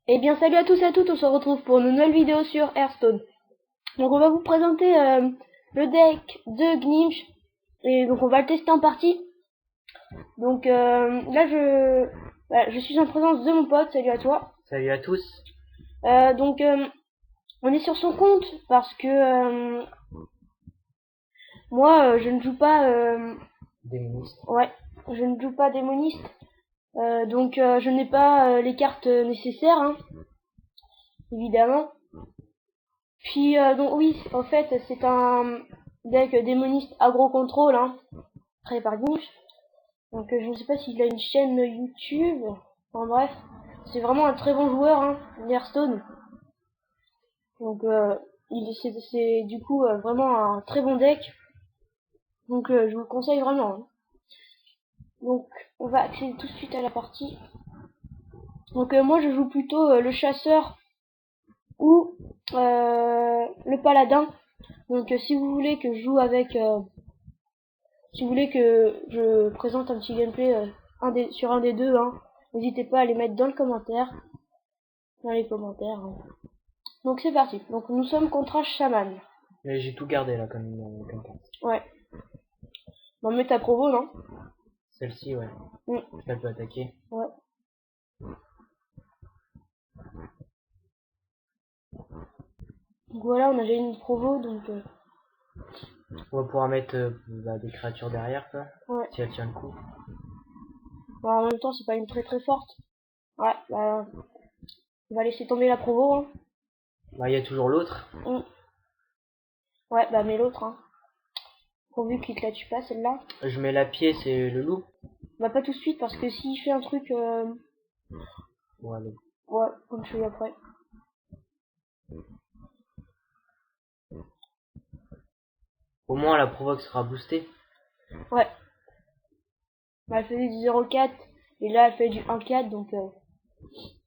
Eh bien salut à tous et à toutes, on se retrouve pour une nouvelle vidéo sur Hearthstone. Donc on va vous présenter le deck de Gnimsh, et donc on va le tester en partie. Donc là je suis en présence de mon pote, salut à toi. Salut à tous. Donc on est sur son compte parce que moi je ne joue pas Démoniste. ouais, je ne joue pas démoniste. Donc je n'ai pas les cartes nécessaires, hein, évidemment. Puis donc oui, en fait c'est un deck démoniste agro-contrôle, hein, créé par Gnimsh. Donc je ne sais pas s'il a une chaîne YouTube. Enfin bref, c'est vraiment un très bon joueur, hein, Hearthstone. Donc c'est du coup vraiment un très bon deck. Donc je vous le conseille vraiment, hein. Donc on va accéder tout de suite à la partie. Donc moi je joue plutôt le chasseur ou le paladin. Donc si vous voulez que je joue avec si vous voulez que je présente un petit gameplay sur un des deux, hein, n'hésitez pas à les mettre dans les commentaires. Hein. Donc c'est parti. Donc nous sommes contre un chaman. Mais j'ai tout gardé là comme carte. Ouais. Bon, mets ta provo, non? Celle-ci, ouais. Je la peux attaquer. Ouais. Donc voilà, on a déjà une provo, donc On va pouvoir mettre des créatures derrière, quoi. ouais. Si elle tient le coup. Bon, en même temps, c'est pas une très très forte. Ouais, bah on va laisser tomber la provo, hein. Bah, il y a toujours l'autre. Ouais, bah mets l'autre, hein. Pourvu qu'il te la tue pas, celle-là. Je mets la pied, c'est le loup. Bah pas tout de suite, parce que s'il fait un truc Bon, allez. ouais, comme je fais après. Au moins, la provoque sera boostée. Ouais. Bah elle faisait du 0,4, et là elle fait du 1,4, donc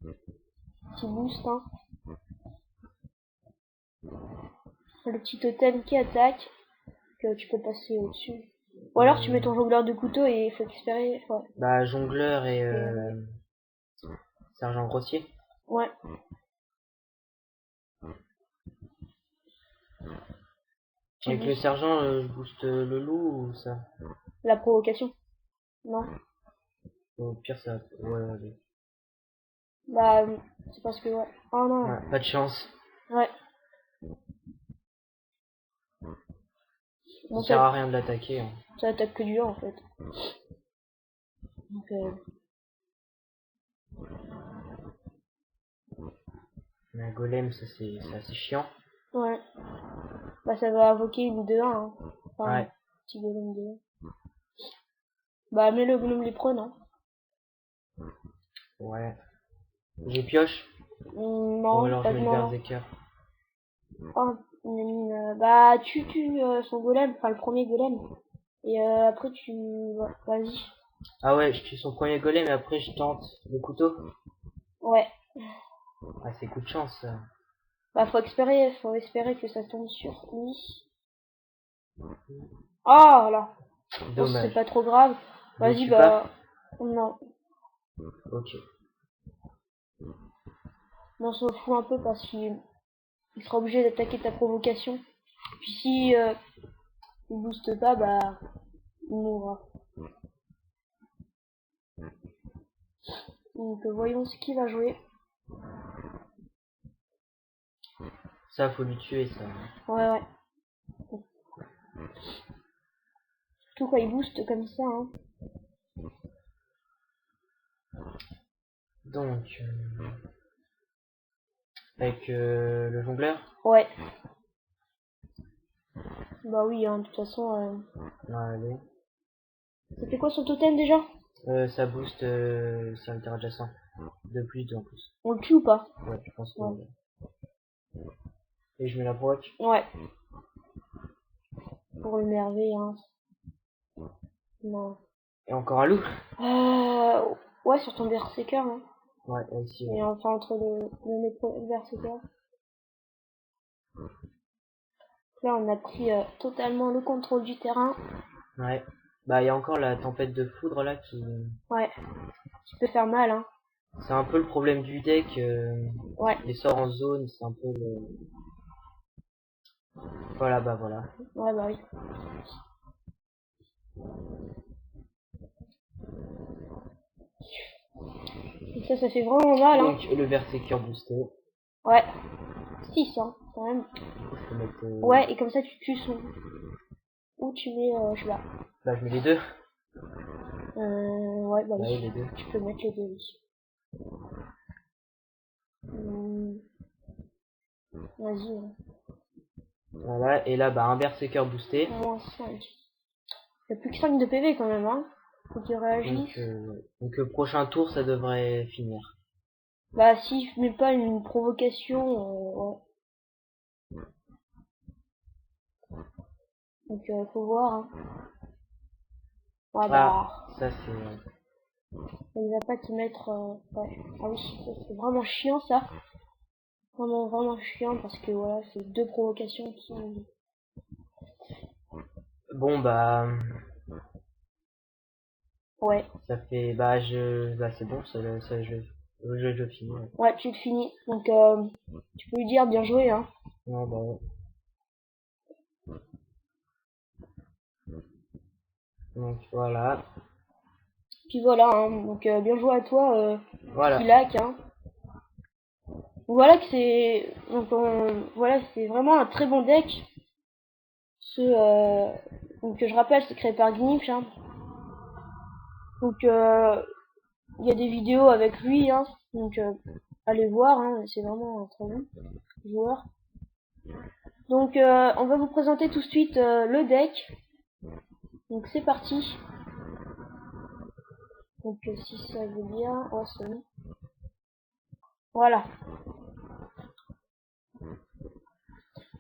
petit boost, hein. Le petit totem qui attaque, que tu peux passer au-dessus. Ou alors tu mets ton jongleur de couteau et il faut espérer. Ouais. Bah, jongleur et sergent grossier. Ouais. Avec le sergent, je booste le loup ou ça? La provocation. Non. Au pire, ça. Ouais, allez. Bah, c'est parce que ouais. Oh non. Ouais, pas de chance. Ouais. Bon, Ça sert à rien de l'attaquer. Hein. Ça attaque que du 1 en fait. Donc, Mais un golem, ça c'est assez chiant. ouais. Bah, ça va invoquer une 2-1, hein. Enfin, Ouais. un petit golem 2-1. Bah, mets le golem lépreux, non? Ouais. J'ai pioche. Non, Ou alors pas je de mets le non. berserker. Oh, bah, tu tues son golem, enfin le premier golem. Et après, vas-y. Ah ouais, je tue son premier golem et après je tente le couteau. Ouais. Ah, c'est coup de chance ça. Bah, faut espérer que ça tombe sur lui. Ah, là. Bon, c'est Dommage. pas trop grave. Je le Vas-y, tue bah, non. Ok. On s'en fout un peu parce qu'il sera obligé d'attaquer ta provocation. Puis si il booste pas, bah, il mourra. Donc voyons ce qu'il va jouer. Ça, faut lui tuer ça. Ouais, ouais. Surtout quand il booste comme ça, hein. Donc, avec le jongleur. Ouais. Bah oui, hein, de toute façon. Allez. C'était quoi son totem déjà? Ça booste serviteur adjacent. De plus en plus. On le tue ou pas? Ouais, je pense que. Ouais. Et je mets la provoque. Ouais. Pour l'énerver, hein. Non. Et encore un loup. Ouais, sur ton berserker, hein. Ouais, ici. Et enfin, entre le berserker. Là, on a pris totalement le contrôle du terrain. Ouais. Bah, il y a encore la tempête de foudre là qui. Ouais. Qui peut faire mal, hein. C'est un peu le problème du deck. Ouais, Les sorts en zone, c'est un peu le... Voilà, bah voilà. ouais, bah oui. Et ça fait vraiment mal, hein. Donc le Berserker boosté. Ouais. 6, hein, quand même. Je peux mettre... Ouais, et comme ça, tu tues son... Où tu mets, je sais pas. Bah je mets les deux. Ouais, bah Ouais, oui. les deux. Tu peux mettre les deux, oui. Vas-y, hein. Voilà, et là, bah un Berserker boosté. Moins 5. Il y a plus que 5 de PV quand même, hein. Faut qu'il réagisse. Donc prochain tour, ça devrait finir. Bah, si je mets pas une provocation, ouais. Donc, faut voir, hein. Ouais, bah, Ça c'est... il va pas te mettre, ouais. Ah oui, ça, c'est vraiment chiant, ça. Vraiment, vraiment chiant, parce que, voilà, c'est 2 provocations qui... Bon bah... Ouais. Ça fait... Bah c'est bon, je finis. Ouais. Ouais, tu le finis. Donc, tu peux lui dire bien joué, hein. Ouais, bah, ouais. Donc voilà. Puis voilà, hein. Donc, bien joué à toi, Voilà. Skilac, hein. Voilà que c'est... Donc, voilà, c'est vraiment un très bon deck. Donc, je rappelle, c'est créé par Gnipch, hein. Donc, il y a des vidéos avec lui, hein. Donc, allez voir, hein. C'est vraiment un très bon joueur. Donc, on va vous présenter tout de suite le deck. Donc, c'est parti. Donc, si ça veut bien... Oh, c'est bon. Voilà.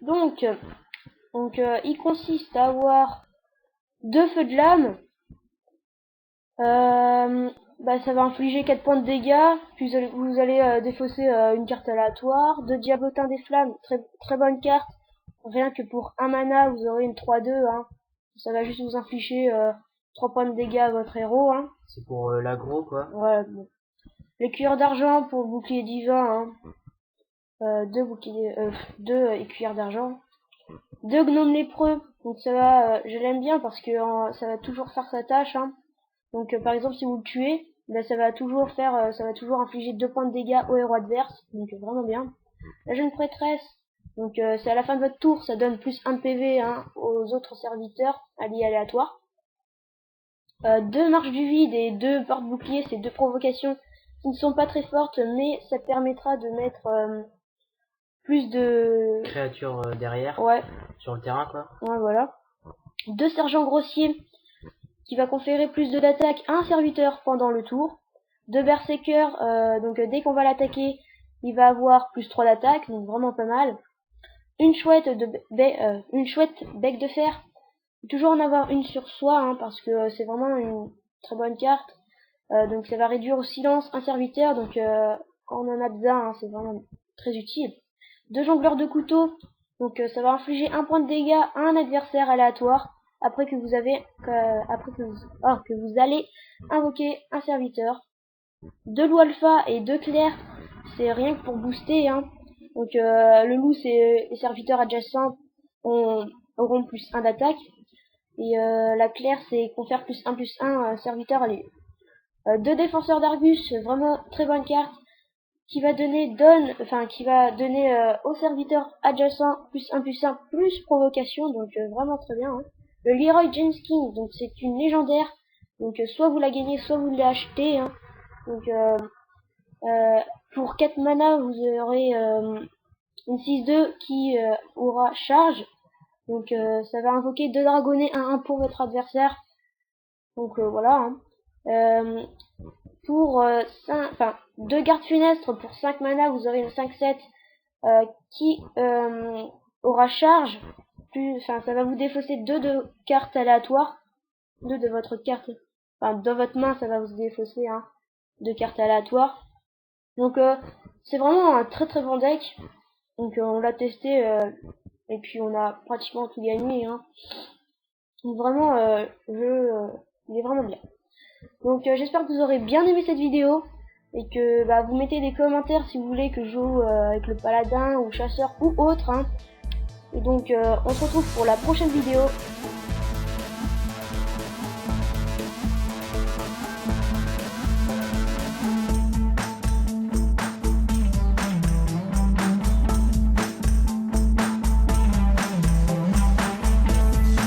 Donc, il consiste à avoir 2 feux de lame. Bah, ça va infliger 4 points de dégâts. Puis vous allez défausser une carte aléatoire. 2 diablotins des flammes, très, très bonne carte. Rien que pour 1 mana, vous aurez une 3-2. Hein. Ça va juste vous infliger 3 points de dégâts à votre héros. Hein. C'est pour l'aggro quoi. Voilà, bon. Les cuillères d'argent pour le bouclier divin. Hein. 2 écuyères d'argent. 2 gnomes lépreux. Donc ça va, je l'aime bien parce que ça va toujours faire sa tâche. Hein. Donc par exemple si vous le tuez, bah, ça va toujours infliger 2 points de dégâts au héros adverse. Donc vraiment bien. La jeune prêtresse. Donc c'est à la fin de votre tour, ça donne plus 1 PV hein, aux autres serviteurs alliés aléatoires. 2 marches du vide et 2 porte-boucliers, c'est 2 provocations qui ne sont pas très fortes, mais ça permettra de mettre plus de créatures derrière. Ouais. Sur le terrain quoi. Ouais, voilà. 2 sergents grossiers qui va conférer plus de d'attaque à un serviteur pendant le tour. 2 berserkers, donc dès qu'on va l'attaquer, il va avoir plus 3 d'attaque, donc vraiment pas mal. Une chouette bec de fer. Toujours en avoir une sur soi, hein, parce que c'est vraiment une très bonne carte. Donc ça va réduire au silence un serviteur, donc quand on en a besoin, hein, c'est vraiment très utile. 2 jongleurs de couteau, donc ça va infliger 1 point de dégâts à un adversaire aléatoire après que vous allez invoquer un serviteur. 2 loups alpha et 2 clairs, c'est rien que pour booster. Hein. Donc le loup, c'est les serviteurs adjacents auront plus 1 d'attaque. Et la claire, c'est confère plus 1/+1 serviteur allié. 2 défenseurs d'Argus, vraiment très bonne carte, qui va donner au serviteur adjacent plus 1/+1 plus provocation, donc vraiment très bien. Hein. Le Leroy Jenkins, donc c'est une légendaire, donc soit vous la gagnez, soit vous l'achetez. Hein. Donc pour 4 mana, vous aurez une 6-2 qui aura charge, donc ça va invoquer 2 dragonnets 1-1 pour votre adversaire. Donc voilà. Hein. Pour 2 gardes funestres pour 5 mana, vous aurez une 5-7 qui aura charge. Ça va vous défausser 2 de cartes aléatoires. 2 de votre carte. Dans votre main, ça va vous défausser 2 cartes aléatoires. Donc c'est vraiment un très très bon deck. Donc on l'a testé et puis on a pratiquement tout gagné. Hein. Donc vraiment, il est vraiment bien. Donc j'espère que vous aurez bien aimé cette vidéo. et que bah, vous mettez des commentaires si vous voulez que je joue avec le paladin ou chasseur ou autre, hein. Et donc on se retrouve pour la prochaine vidéo.